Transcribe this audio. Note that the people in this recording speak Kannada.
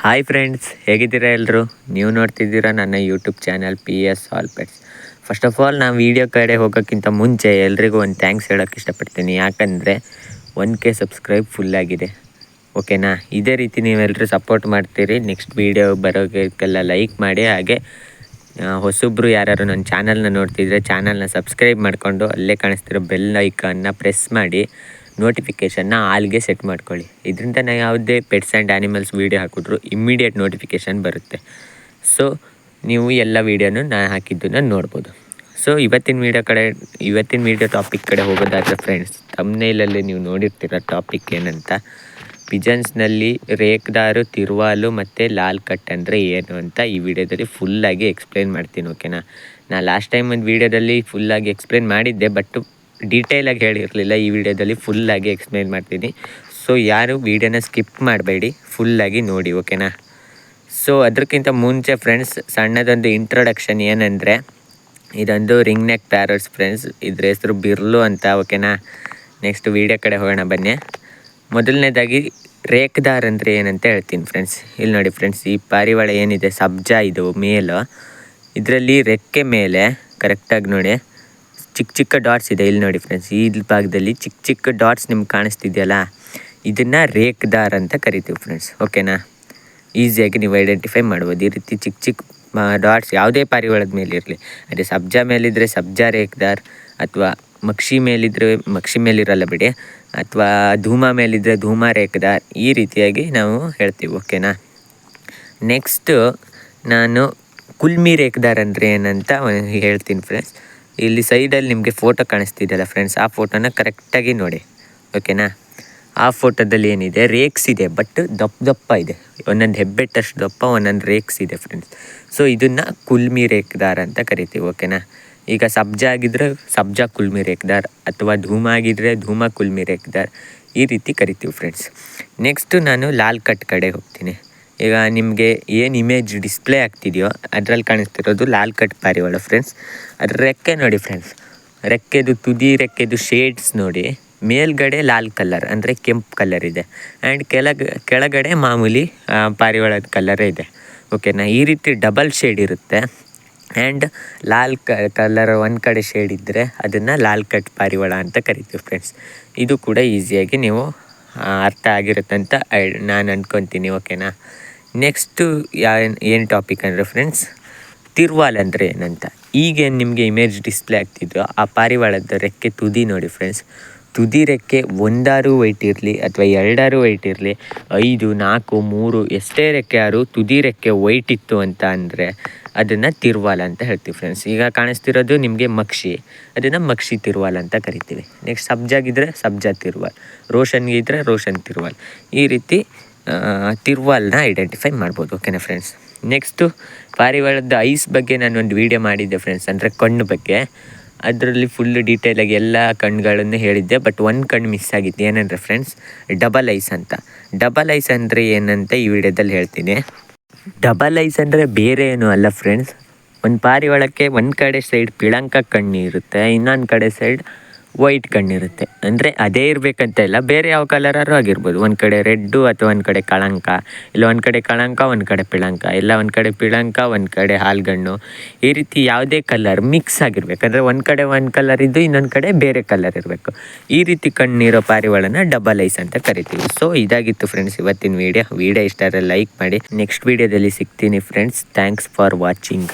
ಹಾಯ್ ಫ್ರೆಂಡ್ಸ್, ಹೇಗಿದ್ದೀರಾ ಎಲ್ಲರೂ? ನೀವು ನೋಡ್ತಿದ್ದೀರಾ ನನ್ನ YouTube channel PS all pets. First of all ನಾನು ವೀಡಿಯೋ ಕಡೆ ಹೋಗೋಕ್ಕಿಂತ ಮುಂಚೆ ಎಲ್ರಿಗೂ ಒಂದು ಥ್ಯಾಂಕ್ಸ್ ಹೇಳೋಕ್ಕೆ ಇಷ್ಟಪಡ್ತೀನಿ. ಯಾಕಂದರೆ 1K ಸಬ್ಸ್ಕ್ರೈಬ್ ಫುಲ್ಲಾಗಿದೆ, ಓಕೆನಾ? ಇದೇ ರೀತಿ ನೀವೆಲ್ಲರೂ ಸಪೋರ್ಟ್ ಮಾಡ್ತೀರಿ. ನೆಕ್ಸ್ಟ್ ವೀಡಿಯೋ ಬರೋಕ್ಕೆಲ್ಲ ಲೈಕ್ ಮಾಡಿ. ಹಾಗೆ ಹೊಸೊಬ್ಬರು ಯಾರು ನನ್ನ ಚಾನಲ್ನ ನೋಡ್ತಿದ್ರೆ ಚಾನಲ್ನ ಸಬ್ಸ್ಕ್ರೈಬ್ ಮಾಡಿಕೊಂಡು ಅಲ್ಲೇ ಕಾಣಿಸ್ತಿರೋ ಬೆಲ್ ಐಕನ್ನ ಪ್ರೆಸ್ ಮಾಡಿ ನೋಟಿಫಿಕೇಷನ್ನ ಆಲ್ಗೆ ಸೆಟ್ ಮಾಡ್ಕೊಳ್ಳಿ. ಇದರಿಂದ ನಾನು ಯಾವುದೇ ಪೆಟ್ಸ್ ಆ್ಯಂಡ್ ಆ್ಯನಿಮಲ್ಸ್ ವೀಡಿಯೋ ಹಾಕಿದ್ರು ಇಮ್ಮಿಡಿಯೇಟ್ ನೋಟಿಫಿಕೇಷನ್ ಬರುತ್ತೆ. ಸೊ ನೀವು ಎಲ್ಲ ವೀಡಿಯೋನು ನಾನು ಹಾಕಿದ್ದನ್ನು ನೋಡ್ಬೋದು. ಸೊ ಇವತ್ತಿನ ವೀಡಿಯೋ ಟಾಪಿಕ್ ಕಡೆ ಹೋಗೋದಾದರೆ ಫ್ರೆಂಡ್ಸ್, ಥಂಬ್ನೇಲಲ್ಲಿ ನೀವು ನೋಡಿರ್ತೀರ ಟಾಪಿಕ್ ಏನಂತ. ಪಿಜನ್ಸ್ನಲ್ಲಿ ರೇಕ್ದಾರು, ತಿರುವಾಲು ಮತ್ತು ಲಾಲ್ ಕಟ್ ಅಂದರೆ ಏನು ಅಂತ ಈ ವಿಡಿಯೋದಲ್ಲಿ ಫುಲ್ಲಾಗಿ ಎಕ್ಸ್ಪ್ಲೇನ್ ಮಾಡ್ತೀನಿ, ಓಕೆನಾ? ನಾನು ಲಾಸ್ಟ್ ಟೈಮ್ ಒಂದು ವೀಡಿಯೋದಲ್ಲಿ ಫುಲ್ಲಾಗಿ ಎಕ್ಸ್ಪ್ಲೇನ್ ಮಾಡಿದ್ದೆ, ಬಟ್ ಡೀಟೇಲಾಗಿ ಹೇಳಿರಲಿಲ್ಲ. ಈ ವಿಡಿಯೋದಲ್ಲಿ ಫುಲ್ಲಾಗಿ ಎಕ್ಸ್ಪ್ಲೇನ್ ಮಾಡ್ತೀನಿ. ಸೊ ಯಾರು ವೀಡಿಯೋನ ಸ್ಕಿಪ್ ಮಾಡಬೇಡಿ, ಫುಲ್ಲಾಗಿ ನೋಡಿ, ಓಕೆನಾ? ಸೊ ಅದಕ್ಕಿಂತ ಮುಂಚೆ ಫ್ರೆಂಡ್ಸ್, ಸಣ್ಣದೊಂದು ಇಂಟ್ರೊಡಕ್ಷನ್ ಏನಂದರೆ, ಇದೊಂದು ರಿಂಗ್ ನೆಕ್ ಪ್ಯಾರಟ್ಸ್ ಫ್ರೆಂಡ್ಸ್. ಇದ್ರ ಹೆಸರು ಬಿರ್ಲು ಅಂತ, ಓಕೆನಾ? ನೆಕ್ಸ್ಟ್ ವೀಡಿಯೋ ಕಡೆ ಹೋಗೋಣ ಬನ್ನಿ. ಮೊದಲನೇದಾಗಿ ರೇಕ್ದಾರ್ ಅಂದರೆ ಏನಂತ ಹೇಳ್ತೀನಿ ಫ್ರೆಂಡ್ಸ್. ಇಲ್ಲಿ ನೋಡಿ ಫ್ರೆಂಡ್ಸ್, ಈ ಪಾರಿವಾಳ ಏನಿದೆ ಸಬ್ಜಾ, ಇದು ಮೇಲು. ಇದರಲ್ಲಿ ರೆಕ್ಕೆ ಮೇಲೆ ಕರೆಕ್ಟಾಗಿ ನೋಡಿ ಚಿಕ್ಕ ಚಿಕ್ಕ ಡಾಟ್ಸ್ ಇದೆ. ಇಲ್ಲಿ ನೋಡಿ ಫ್ರೆಂಡ್ಸ್, ಈ ಭಾಗದಲ್ಲಿ ಚಿಕ್ಕ ಚಿಕ್ಕ ಡಾಟ್ಸ್ ನಿಮ್ಗೆ ಕಾಣಿಸ್ತಿದೆಯಲ್ಲ, ಇದನ್ನು ರೇಕ್ದಾರ್ ಅಂತ ಕರಿತೀವಿ ಫ್ರೆಂಡ್ಸ್, ಓಕೆನಾ? ಈಸಿಯಾಗಿ ನೀವು ಐಡೆಂಟಿಫೈ ಮಾಡ್ಬೋದು. ಈ ರೀತಿ ಚಿಕ್ಕ ಚಿಕ್ಕ ಡಾಟ್ಸ್ ಯಾವುದೇ ಪಾರಿವಾಳದ ಮೇಲೆ ಇರಲಿ, ಅದೇ ಸಬ್ಜಾ ಮೇಲಿದ್ದರೆ ಸಬ್ಜಾ ರೇಕ್ದಾರ್, ಅಥವಾ ಮಕ್ಷಿ ಮೇಲಿದ್ದರೆ ಮಕ್ಷಿ ಮೇಲಿರಲ್ಲ ಬಿಡಿ, ಅಥವಾ ಧೂಮ ಮೇಲಿದ್ದರೆ ಧೂಮ ರೇಕ್ದಾರ್, ಈ ರೀತಿಯಾಗಿ ನಾವು ಹೇಳ್ತೀವಿ, ಓಕೆನಾ? ನೆಕ್ಸ್ಟು ನಾನು ಕುಲ್ಮಿ ರೇಕ್ದಾರ್ ಅಂದರೆ ಏನಂತ ಹೇಳ್ತೀನಿ ಫ್ರೆಂಡ್ಸ್. ಇಲ್ಲಿ ಸೈಡಲ್ಲಿ ನಿಮಗೆ ಫೋಟೋ ಕಾಣಿಸ್ತಿದೆಯಲ್ಲ ಫ್ರೆಂಡ್ಸ್, ಆ ಫೋಟೋನ ಕರೆಕ್ಟಾಗಿ ನೋಡಿ, ಓಕೆನಾ? ಆ ಫೋಟೋದಲ್ಲಿ ಏನಿದೆ, ರೇಕ್ಸ್ ಇದೆ, ಬಟ್ ದಪ್ಪ ಇದೆ. ಒಂದೊಂದು ಹೆಬ್ಬೆಟ್ಟಷ್ಟು ದಪ್ಪ, ಒಂದೊಂದು ರೇಕ್ಸ್ ಇದೆ ಫ್ರೆಂಡ್ಸ್. ಸೊ ಇದನ್ನು ಕುಲ್ಮಿ ರೇಕ್ದಾರ್ ಅಂತ ಕರಿತೀವಿ, ಓಕೆನಾ? ಈಗ ಸಬ್ಜಾ ಆಗಿದ್ದರೆ ಸಬ್ಜಾ ಕುಲ್ಮಿ ರೇಕ್ದಾರ್, ಅಥವಾ ಧೂಮ ಆಗಿದ್ದರೆ ಧೂಮ ಕುಲ್ಮಿ ರೇಕ್ದಾರ್, ಈ ರೀತಿ ಕರಿತೀವಿ ಫ್ರೆಂಡ್ಸ್. ನೆಕ್ಸ್ಟು ನಾನು ಲಾಲ್ ಕಟ್ ಕಡೆ ಹೋಗ್ತೀನಿ. ಈಗ ನಿಮಗೆ ಏನು ಇಮೇಜ್ ಡಿಸ್ಪ್ಲೇ ಆಗ್ತಿದೆಯೋ ಅದರಲ್ಲಿ ಕಾಣಿಸ್ತಿರೋದು ಲಾಲ್ ಕಟ್ ಪಾರಿವಾಳ ಫ್ರೆಂಡ್ಸ್. ಅದ್ರ ರೆಕ್ಕೆ ನೋಡಿ ಫ್ರೆಂಡ್ಸ್, ರೆಕ್ಕೆದು ತುದಿ ರೆಕ್ಕೆದು ಶೇಡ್ಸ್ ನೋಡಿ. ಮೇಲ್ಗಡೆ ಲಾಲ್ ಕಲರ್ ಅಂದರೆ ಕೆಂಪು ಕಲರ್ ಇದೆ, ಆ್ಯಂಡ್ ಕೆಳಗಡೆ ಮಾಮೂಲಿ ಪಾರಿವಾಳದ ಕಲರೇ ಇದೆ, ಓಕೆನಾ? ಈ ರೀತಿ ಡಬಲ್ ಶೇಡ್ ಇರುತ್ತೆ. ಆ್ಯಂಡ್ ಲಾಲ್ ಕಲರ್ ಒಂದು ಕಡೆ ಶೇಡ್ ಇದ್ದರೆ ಅದನ್ನು ಲಾಲ್ ಕಟ್ ಪಾರಿವಾಳ ಅಂತ ಕರಿತೀವಿ ಫ್ರೆಂಡ್ಸ್. ಇದು ಕೂಡ ಈಸಿಯಾಗಿ ನೀವು ಅರ್ಥ ಆಗಿರುತ್ತೆ ಅಂತ ನಾನು ಅಂದ್ಕೊತೀನಿ, ಓಕೆನಾ? ನೆಕ್ಸ್ಟು ಏನು ಟಾಪಿಕ್ ಅಂದರೆ ಫ್ರೆಂಡ್ಸ್, ತಿರುವಾಲ್ ಅಂದರೆ ಏನಂತ. ಈಗೇನು ನಿಮಗೆ ಇಮೇಜ್ ಡಿಸ್ಪ್ಲೇ ಆಗ್ತಿದ್ದೋ ಆ ಪಾರಿವಾಳದ ರೆಕ್ಕೆ ತುದಿ ನೋಡಿ ಫ್ರೆಂಡ್ಸ್. ತುದಿ ರೆಕ್ಕೆ ಒಂದಾರು ವೈಟ್ ಇರಲಿ ಅಥವಾ ಎರಡಾರು ವೈಟ್ ಇರಲಿ, 5, 4, 3 ಎಷ್ಟೇ ರೆಕ್ಕೆ ಯಾರು ತುದಿ ರೆಕ್ಕೆ ವೈಟ್ ಇತ್ತು ಅಂತ ಅಂದರೆ ಅದನ್ನು ತಿರುವಾಲ್ ಅಂತ ಹೇಳ್ತೀವಿ ಫ್ರೆಂಡ್ಸ್. ಈಗ ಕಾಣಿಸ್ತಿರೋದು ನಿಮಗೆ ಮಕ್ಷಿ, ಅದನ್ನು ಮಕ್ಷಿ ತಿರುವಾಲ್ ಅಂತ ಕರಿತೀವಿ. ನೆಕ್ಸ್ಟ್ ಸಬ್ಜಾಗಿದ್ದರೆ ಸಬ್ಜಾ ತಿರುವಾಲ್, ರೋಷನ್ಗಿದ್ದರೆ ರೋಷನ್ ತಿರುವಾಲ್, ಈ ರೀತಿ ತಿರುವಾಲ್ನ ಐಡೆಂಟಿಫೈ ಮಾಡ್ಬೋದು, ಓಕೆನಾ ಫ್ರೆಂಡ್ಸ್? ನೆಕ್ಸ್ಟು ಪಾರಿವಾಳದ ಐಸ್ ಬಗ್ಗೆ ನಾನು ಒಂದು ವೀಡಿಯೋ ಮಾಡಿದ್ದೆ ಫ್ರೆಂಡ್ಸ್, ಅಂದರೆ ಕಣ್ಣು ಬಗ್ಗೆ. ಅದರಲ್ಲಿ ಫುಲ್ಲು ಡೀಟೇಲಾಗಿ ಎಲ್ಲ ಕಣ್ಣುಗಳನ್ನು ಹೇಳಿದ್ದೆ, ಬಟ್ ಒಂದು ಕಣ್ಣು ಮಿಸ್ ಆಗಿತ್ತು. ಏನಂದರೆ ಫ್ರೆಂಡ್ಸ್, ಡಬಲ್ ಐಸ್ ಅಂತ. ಡಬಲ್ ಐಸ್ ಅಂದರೆ ಏನಂತ ಈ ವಿಡಿಯೋದಲ್ಲಿ ಹೇಳ್ತೀನಿ. ಡಬಲ್ ಐಸ್ ಅಂದರೆ ಬೇರೆ ಏನೂ ಅಲ್ಲ ಫ್ರೆಂಡ್ಸ್. ಒಂದು ಪಾರಿವಾಳಕ್ಕೆ ಒಂದು ಕಡೆ ಸೈಡ್ ಪಿಳಂಕ ಕಣ್ಣು ಇರುತ್ತೆ, ಇನ್ನೊಂದು ಕಡೆ ಸೈಡ್ ವೈಟ್ ಕಣ್ಣಿರುತ್ತೆ. ಅಂದರೆ ಅದೇ ಇರಬೇಕಂತ ಇಲ್ಲ, ಬೇರೆ ಯಾವ ಕಲರಾರು ಆಗಿರ್ಬೋದು. ಒಂದು ಕಡೆ ರೆಡ್ಡು ಅಥವಾ ಒಂದು ಕಡೆ ಕಳಂಕ, ಇಲ್ಲ ಒಂದು ಕಡೆ ಕಳಂಕ ಒಂದು ಕಡೆ ಪಿಳಂಕ, ಇಲ್ಲ ಒಂದು ಕಡೆ ಪಿಳಂಕ ಒಂದು ಕಡೆ ಹಾಲ್ಗಣ್ಣು, ಈ ರೀತಿ ಯಾವುದೇ ಕಲರ್ ಮಿಕ್ಸ್ ಆಗಿರ್ಬೇಕು. ಅಂದರೆ ಒಂದು ಕಡೆ ಒಂದು ಕಲರ್ ಇದ್ದು ಇನ್ನೊಂದು ಕಡೆ ಬೇರೆ ಕಲರ್ ಇರಬೇಕು. ಈ ರೀತಿ ಕಣ್ಣಿರೋ ಪಾರಿವಾಳನ ಡಬಲ್ ಐಸ್ ಅಂತ ಕರಿತೀವಿ. ಸೊ ಇದಾಗಿತ್ತು ಫ್ರೆಂಡ್ಸ್ ಇವತ್ತಿನ ವೀಡಿಯೋ ಇಷ್ಟ ಆದರೆ ಲೈಕ್ ಮಾಡಿ. ನೆಕ್ಸ್ಟ್ ವೀಡಿಯೋದಲ್ಲಿ ಸಿಗ್ತೀನಿ ಫ್ರೆಂಡ್ಸ್. Thanks for watching.